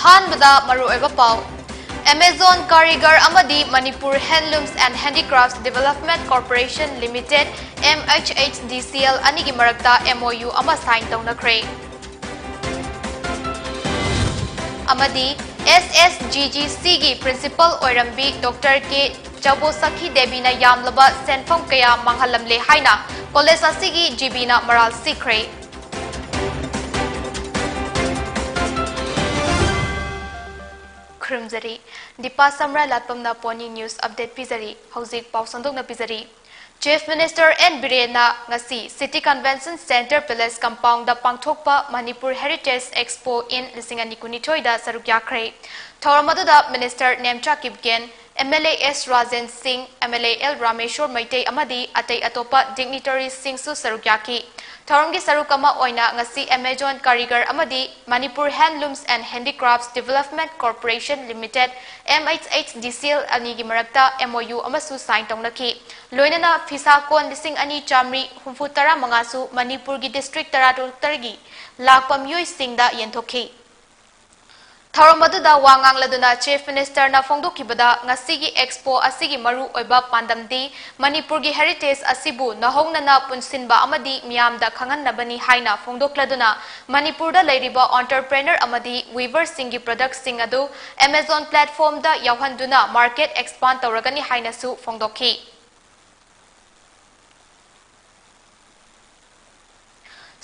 Ahanbada Marueva Pau Amazon Karigar Amadi Manipur Handlooms and Handicrafts Development Corporation Limited MHHDCL Anigi Marakta MOU ama sign taunakre. Amadi SSGGC gi Principal Oirambi Dr. K. Jabosaki Debina Yamlaba Senfam Kaya Manghalamle Haina College Asigi Jibina Maral Sikre. Krumzari DEEPA SHAMURAILATPAM na poni news update pizari hauzik pausandok na pizari Chief Minister N Birena ngasi City Convention Center Palace Compound da pangthokpa Manipur Heritage Expo in Lisingani Kunithoi da sarukyakre Thoramadu da Minister Nemcha Kipgen MLA S Rajan Singh MLA L Rameshwar Maitei amadi atei atopa dignitaries Singh su sarukyaki Thoramgi sarukama oina ngasi Amazon Karigar amadi Manipur Handlooms and Handicrafts Development Corporation Limited MHHDCL anigi marakta MOU amasu sign taunaki loinana phisa kon lising ani chamri humfutara mangasu Manipur gi district taragi lakpam yoi singda yentokhi Thoramadu wangang laduna Chief Minister na fongdokibada ngasigi expo asigi maru oiba pandamdi Manipur gi heritage asibu nahongna na punsinba amadi miyamda khanganabani haina fongdokladuna Manipur da leiriba entrepreneur amadi weaver singi products sing adu Amazon platform da yawhanduna market expand tawragani haina su fongdokhi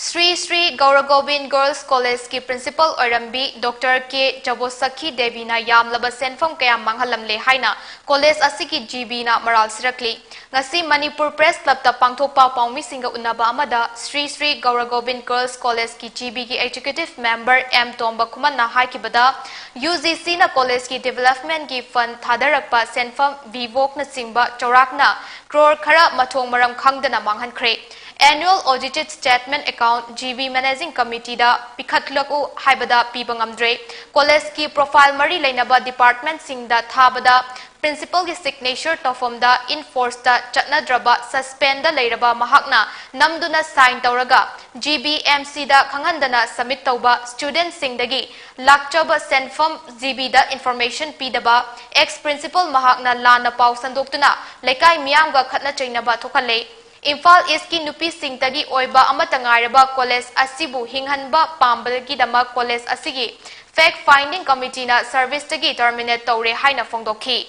Sri Sri Gauragovind Girls College ki Principal Oirambi Dr. K. Jabosaki Debina Yamlaba Senfam Kaya Manghalamle Haina College Asiki Jibina Maral Sirakli Ngasi Manipur Press Club ta pangthokpa paumi singa unaba amada Sri Sri Gauragovind Girls College ki GB ki Executive Member M. Tomba Kuman na haikibada UGC na College ki Development ki Fund Thadarakpa Senfam Vivok na singba Chorakna Crore Khara Mathong Maram Khangdana Manghankre Annual Audited Statement Account GB Managing Committee da Pikhatlaku Haibada Pibangamdre College ki Profile Mari Lainaba Department Sing da Thabada Principal ki Signature Tofom da Enforce da Chatnadraba Suspend da Lairaba Mahakna Namduna Sign Tauraga GBMC da Khangandana Submit Tauba Student Sing dagi Lakchaba Senfam GB da Information Pidaba Ex Principal Mahakna Lana Pau Sandoktuna Lekai Miyamga Khatna Chainaba Thokale Imphal East ki nupi singtagi oiba amatangaraba college asibu hinghanba pambagi dama college asigi fact finding committee na service tagi terminate tawre haina fongdokhi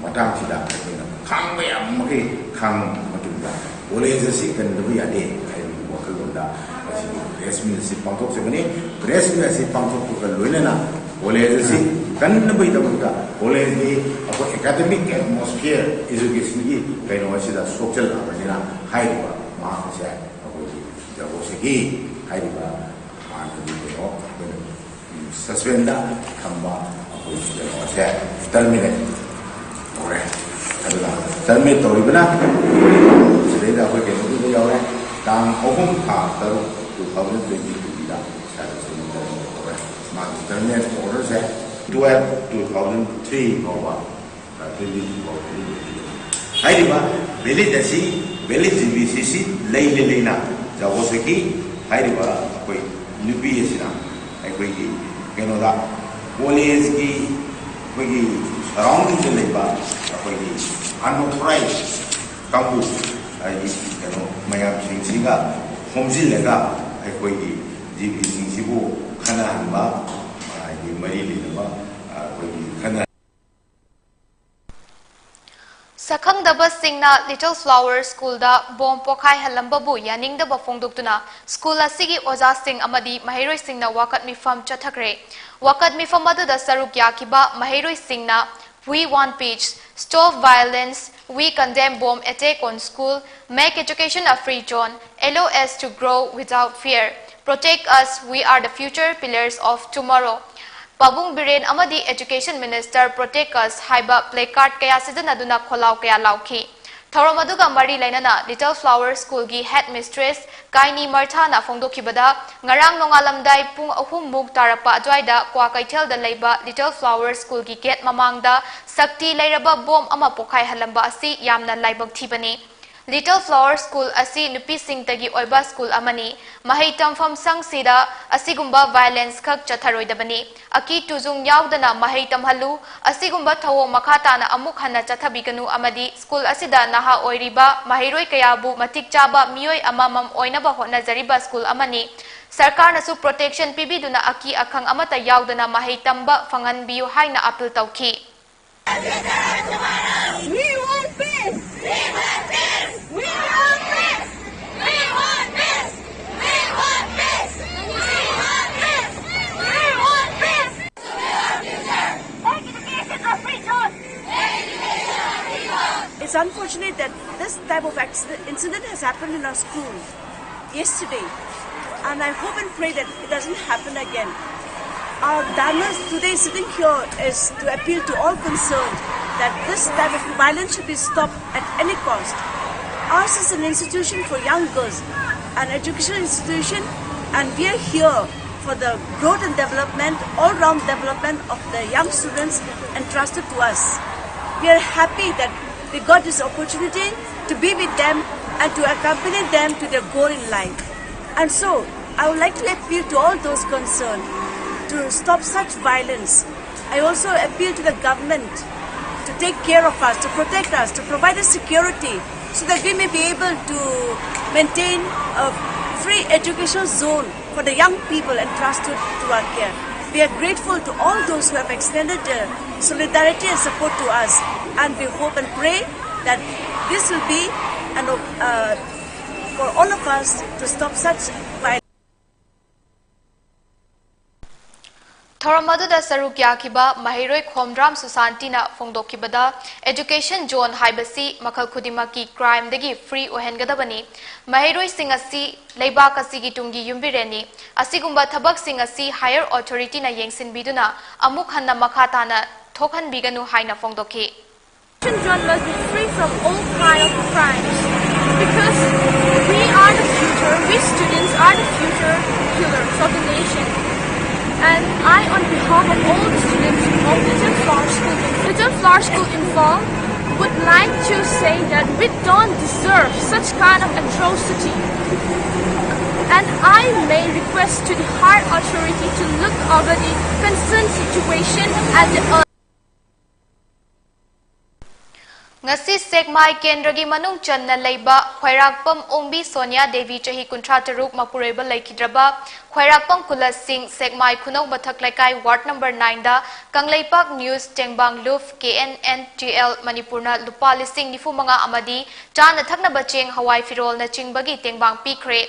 matang sida khang ba amagi khang matunda college si kan du ya de ai wakalunda asibu press mill si pangthok se bani press mill si pangthok ko loinana college si kan bai da buka college ni ako academic atmosphere education gi kaino asida social abadina haiba ma se ako jabo se gi haiba ma ni ko suspenda khamba ako se terminate ore adula terminate tori bana se da ko ke no yaw re tang ohum tha taru 2022 da sa se no ore ma terminate order se 12/2003 over Haiba Beli Desi Beli GBCC Lay Lena Jawosaki Haiba Koi Nubi Sina Aiki Genoda Police Ki Wiki surrounding the labor Aiki unauthorized Kambu Mayam Singa Homzi Lega Aiki GBCC Kana Hamba Mari Sakhang daba singna Little Flower School da bom pokhai halamba bu yaning daba fongdoktuna school asigi oja sing amadi mahiroi singna wakat mifam chathakre wakat mifam adu da saruk yakiba mahiroi singna we want peace stop violence we condemn bomb attack on school make education a free zone allow us to grow without fear protect us we are the future pillars of tomorrow Pabung Biren Amadi Education Minister Protect Us Haiba placard kaya sidanaduna kholaw kaya lauki. Thoramaduga Mari Lainana Little Flower School gi Headmistress Kaini Martha na fongdokibada ngarang nongalamdai pung ahum mug tarapa adwaida kwa kaithel da leiba Little Flower School gi gate mamangda sakti lairaba bom ama pokhai halamba asi yamna laibak thibani. Little Flower School asi nupi singtagi oiba school amani mahai tampham sang sida asigumba violence khak chatharoidabani aki tuzung yaudana mahai tamhalu asigumba thawo makhata na amuk hana chathabiganu amadi school asida naha oiriba mahiroi kayabu matik chaba mioi amamam oinaba honajariba school amani Sarkar nasu protection pibiduna aki akhang amata yaudana mahai tamba fangan biu haina appeal tawki We want peace! We want peace! We want peace! We want peace! We want peace! We want peace! We want peace! Education of freedom! Education of freedom! It's unfortunate that this type of incident has happened in our school yesterday, and I hope and pray that it doesn't happen again. Our dharmas today sitting here is to appeal to all concerned that this type of violence should be stopped at any cost. Ours is an institution for young girls, an educational institution, and we are here for the growth and development, all-round development of the young students entrusted to us. We are happy that we got this opportunity to be with them and to accompany them to their goal in life. And so, I would like to appeal to all those concerned to stop such violence. I also appeal to the government to take care of us, to protect us, to provide us security so that we may be able to maintain a free educational zone for the young people entrusted to our care. We are grateful to all those who have extended their solidarity and support to us, and we hope and pray that this will be for all of us to stop such violence. Thoramadada Sarukya Kiba Mahiroi Khomdram Susantina Fongdokibada Education Zone Haibasi Makal Kudimaki Crime Degi Free Ohengadabani Mahiroi Singasi Leibak Asigi Tungi Yumbireni Asigumba Tabak Singasi Higher Authority na Yengsin Biduna Amuk Hanna Makatana Tokan Biganu Haina Fongdoki Education zone must be free from all kind of crimes because we are the future, we students are the future pillars of the nation. And I, on behalf of all the students of Little Flower School in Fall, would like to say that we don't deserve such kind of atrocity. And I may request to the higher authority to look over the concerned situation at the Ngasi Sekmai Kendragi Manung Channa Leiba, Khairakpam Ongbi Sonia Devi Chahi Kuntrataruk Mapureba Laikidraba, Khairakpam Kula Singh Sekmai Kunok Bathak Laikai Ward number 9 da, Kanglaipak News Tengbang Luf KNNTL Manipurna Lupali Singh Nifumanga Amadi, Chana Thakna Bacheng Hawaii Firol Na Chingbagi Tengbang Pikre.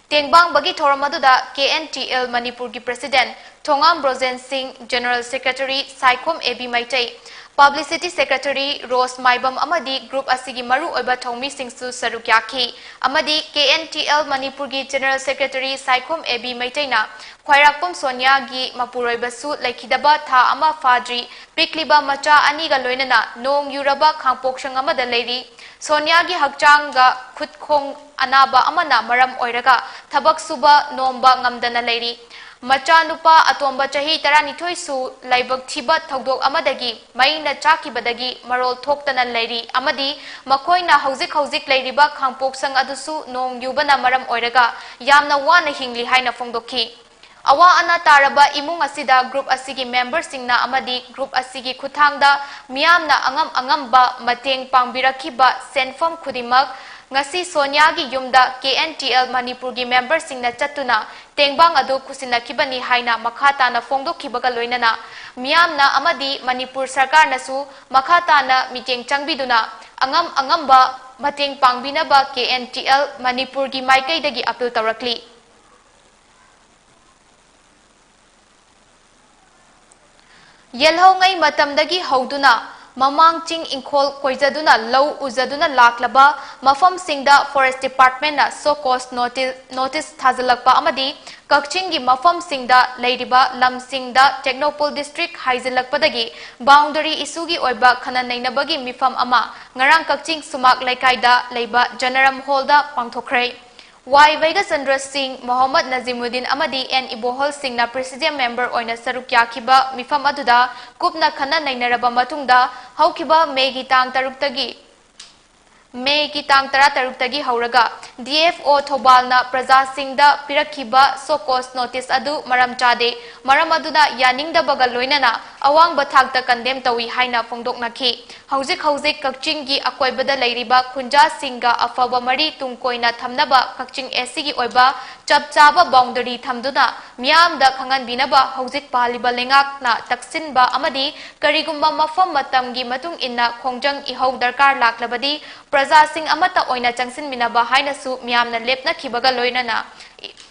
Tengbang Bagi Thoramaduda KNTL Manipur ki President Thongam Brozen Singh, General Secretary Saikom Ebi Maitai, Publicity Secretary Rose Maibam Amadi Group Asigi Maru Oiba Thongmi Singsu Sarukyaki Amadi KNTL Manipur gi General Secretary Saikom Ebi Maitaina Khairakpam Sonia gi Mapuroiba Su Laikidaba Tha Ama Fadri Pikliba Macha Aniga Loinana Nong Yuraba Khangpokshang Amada Leiri Sonia gi Hakchanga Khutkhong Anaba Amana Maram Oiraga Thabak Suba Nomba Ngamdana Leiri Macha nupa atomba chahi taranithoi su laibak thiba thodok amadagi maina chakibadagi marol thoktana leiri amadi makoina hauzik leiriba khangpoksang adusu nong yubana maram oiraga yamna wana hingli haina fongdokhi awa ana taraba imung asida group asigi member singna amadi group asigi khuthangda miyamna angamba mateng pangbirakiba senfam khudimak ngasi Sonia gi yumda KNTL Manipur gi member singna chatuna tengbang adu kusinakibani haina makhata na fongdokhibaga loinana miyamna amadi Manipur sarkar nasu makhata na miteng changbiduna angamba mateng pangbinaba KNTL Manipur gi maikaidagi appeal tawrakli Yelhongai matamdagi hauduna Mamang Ching Inkol Koizaduna Low Uzaduna Laklaba Mafam Singda Forest Department na so cost notice Thazalakpa Amadi Kakchingi Mafam Singda Ladiba Lam Singda Technopole District Haizalakpadagi Boundary Isugi Oiba Khana Nainabagi Mifam Ama Ngarang Kakching Sumak Laikaida Leiba Janaram Holda Pangthokre Y Vega Sandra Singh, Mohammad Nazimuddin Amadi and Ibohol Singh na Presidium member oina Sarukyakiba Mifam aduda Kupna Khana Nainaraba Matungda Haukiba Megi Tang Taruktagi May ki tang tara taruk hauraga DFO Thobalna Praja Singda Pirakiba Sokos notice adu maram chade maram aduna yaning da bagal loinana awang bathak ta condemn tawi haina phongdok nakhi hauzik kakching gi akoi bada lairiba khunja singa afaba mari tungkoina thamnaba kakching SC gi oiba chapchaba boundary thamduna miam da khangan binaba hauzik paliba lengak na taksin ba amadi karigumba mafam matam gi matung inna khongjang ihau darkar laklabadi Praja Singh amata oina changsin minaba haina su miamna lepna khibaga loinana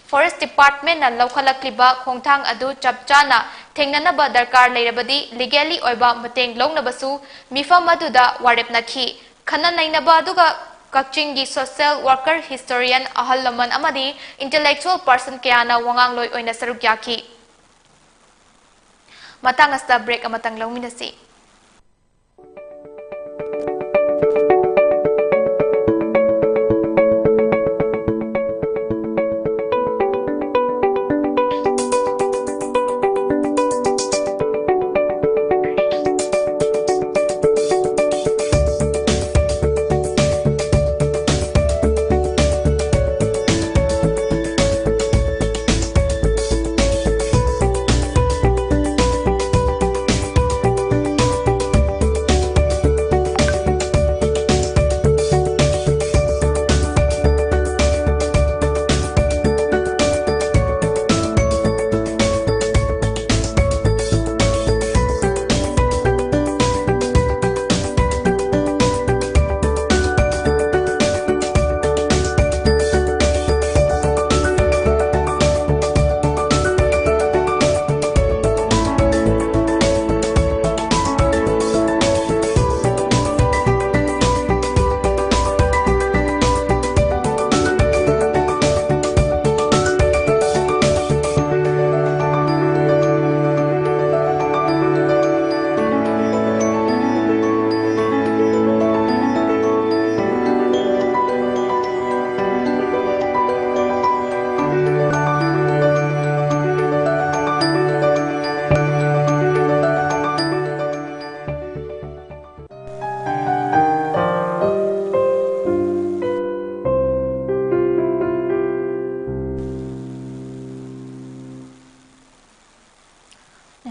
Forest Department na laukhalakliba khongthang adu chapchana thengnanaba darkar leirabadi legally oiba mateng longnabasu mifam aduda warepna khi khana nainaba aduga kakchingi social worker historian ahal laman amadi intellectual person kayana wangang loi oina saruk yaki matang asta break amatang longminasi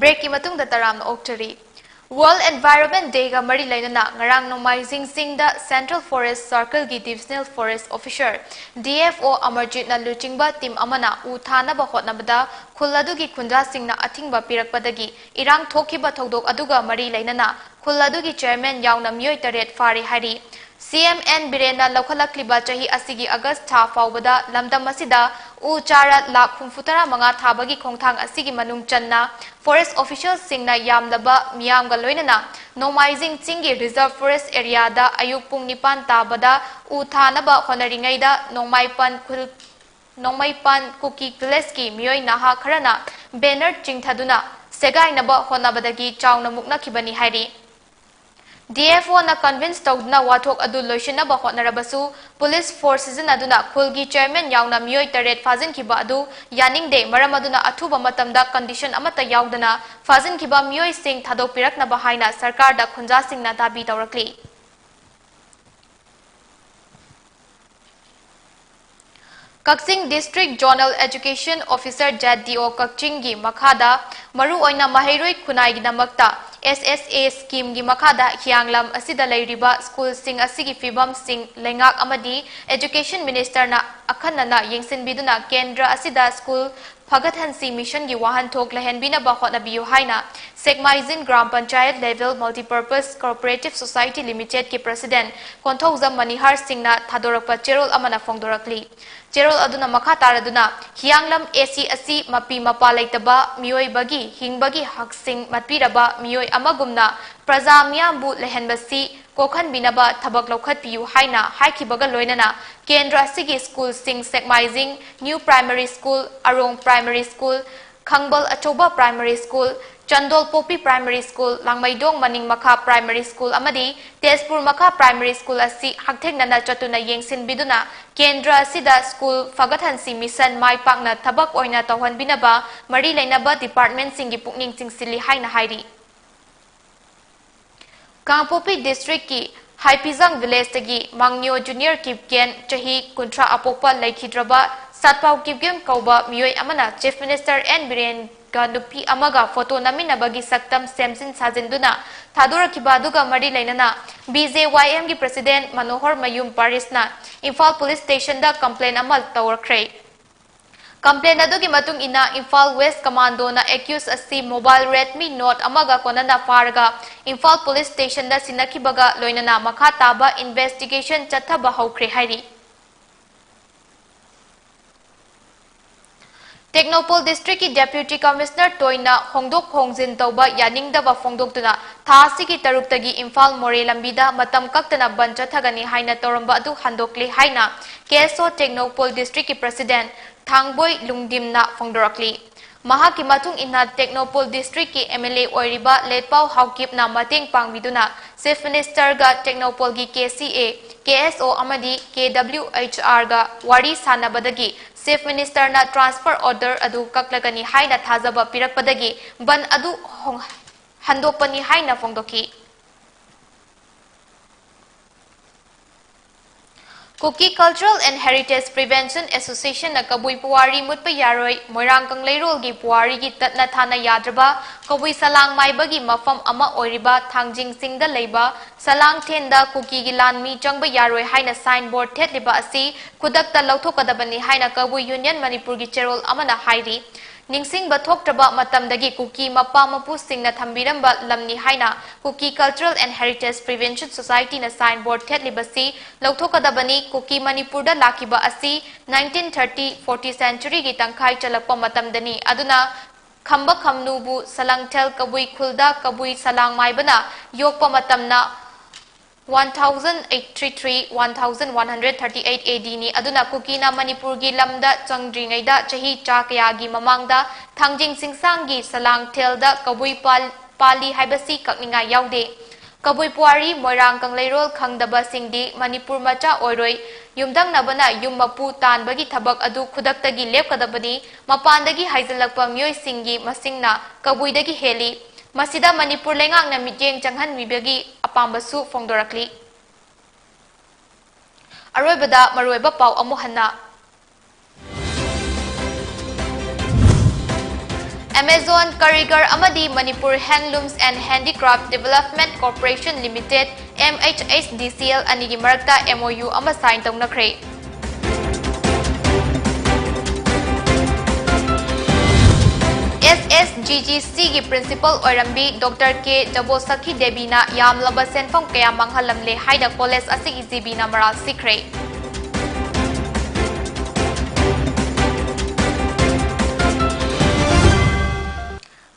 Break ki matung da taram oktari World Environment Day ga mari lainana ngarang Nomaizing Singda Central Forest Circle gi Divisional Forest Officer DFO Amarjit na luchingba team amana u thana ba hotnabada khuladu gi khunja singna athingba pirakpadagi irang thokiba thodok aduga mari lainana khuladu gi chairman yauna miyoi taret fari hari CMN Birena Lokhalakliba Chahi Asigi August Tha Faubada Lamdam Masida U Chara Lakh Humfutara Manga Thabagi Khongthang Asigi Manung Channa Forest Officials Singna Yamlaba Miyamga Loinana Nomaizing Chingi Reserve Forest Area da Ayuk Pung Nipan Tabada U Thanaba Honaringaida Nongmaipan Kuki Gillespie Miyoi Naha Kharana Banner Chingthaduna Segainaba Honabadagi Chawna Mukna Kibani Hairi DFO na convince tawdna wathok adu loishina ba hotnarabasu police forces aduna khulgi chairman yauna miyoi taret fazin kiba adu yaning de maram aduna athuba matamda condition amata yaudana fazin kiba miyoi sing thadok pirakna ba haina sarkar da khunja singna dabi tawrakli Kakching District Zonal Education Officer JDO Kakching gi makhada maru oina mahairoi khunai gi namakta SSA scheme gi makhada hianglam asida lairiba school sing asigi fibam sing lengak amadi education minister na akhanna yengsin biduna kendra asida school Phagathansi mission gi wahan thok lehenbina ba hotna biu haina Sekmaizin Gram Panchayat level multipurpose cooperative society limited ki president Konthokjam Manihar Singh na thadorakpa cherol amana phongdorakli cherol aduna makha taraduna hianglam AC asi mapi mapa laitaba mioi bagi hingbagi haksing matpiraba mioi amagumna praja miyambu lehenbasi kokhan binaba thabak lokhat piu haina haikibaga loinana kendra sigi school sing Sekmaizing new primary school Arong primary school Khangbal Achoba primary school Chandol Popi primary school Langmaidong Maning Makha primary school amadi Tezpur Makha primary school asi hakthegnana chatuna yengsin biduna kendra asida school Phagathansi mission mai pakna thabak oina tawhan binaba mari lainaba department singi pukning chingsili haina hairi Kangpopi district ki Haipizang village tagi Mangyo Junior Kipken Chahi Kuntra Apopa Laikhidraba Satpau Kipkem Kauba Miyoi Amana Chief Minister N. Biren Ganupi Amaga Photo Naminabagi Saktam Semsin Sajinduna Thadura Kibaduga Mari Lainana BJYM gi President Manohar Mayum Parisna Imphal Police Station da complaint amal tawakre. Complaint adugi matung ina Imphal West Commando na accused asi mobile Redmi Note amaga konana farga Imphal Police Station da sinakibaga loinana makha taba investigation chathaba haukre hairi. Technopole District ki Deputy Commissioner Toina Hongdok Hongjin Tauba Yaningdaba Fongdoktuna Thasi ki Taruktagi Imphal More Lambida Matam Kaktana Banchathagani Haina Toramba adu Handokli Haina KSO Technopole District ki President Thangboy Lungdimna Fongdorakli Mahaki matung ina Technopole District ki MLA Oiriba Letpau Haukip na Mating Pangviduna Chief Minister ga Technopole gi KCA KSO amadi KWHR ga Wari Sanabadagi Chief Minister na transfer order adu kaklagani haina thazaba pirakpadagi ban adu handopani haina fongdoki. Kuki Cultural and Heritage Prevention Association na Kabui Puwari Mutpa Yaroi Moirang Kangleirol gi Puwari gi Tatna Thana Yadraba Kabui Salang Maibagi Mafam Ama Oiriba Thangjing Singda Leiba Salang Tenda Kuki gi Lanmi Changba Yaroi haina signboard thetliba asi Kudakta Lauthokadabani haina Kabui Union Manipur gi Cherol Amana hairi Ningsing Bathoktraba Matamdagi Kuki Mapa Mapu Singna Thambiramba Lamni Haina Kuki Cultural and Heritage Prevention Society na signboard Thetlibasi Lauthokadabani Kuki Manipurda Lakiba Asi 1930-40 century gi Tangkhai Chalakpa Matamdani Aduna Khamba Khamnubu Salangthel Kabui Khulda Kabui Salang Maibana Yokpa Matamna 1833-1138 AD ni aduna Kukina Manipur gi lamda changdringaida chahi chakaya gi mamangda Thangjing Singsangi Salang Telda Kabui Pali haibasi kakninga yaude Kabui Puari Moirang Kangleirol Khangdaba Singdi Manipur macha oiroi yumdang nabana yummapu tanbagi thabak adu khudaktagi lepkadabani mapandagi haijalakpa myoi singi masingna Kabuidagi heli Masida Manipur lengang na mityeng changhan mibagi apambasu fongdorakli. Aroibada maroiba pau amuhanna. Amazon Karigar Amadi Manipur Handlooms and Handicraft Development Corporation Limited MHSDCL anigi marakta MOU ama sign tawnakre. SSGGC की principal ओरम्बी doctor के जबोसखी देबीना यामलबा सेनफम कया मंगहलमले हाइदा कॉलेज असिगी जीबीना मराल सिखरे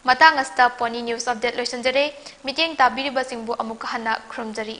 मतंग अस्ता पोनी न्यूज अपडेट लोइसनजरे मिटिंग ताबिरिबा सिंबु अमुक हन्ना ख्रुमजरी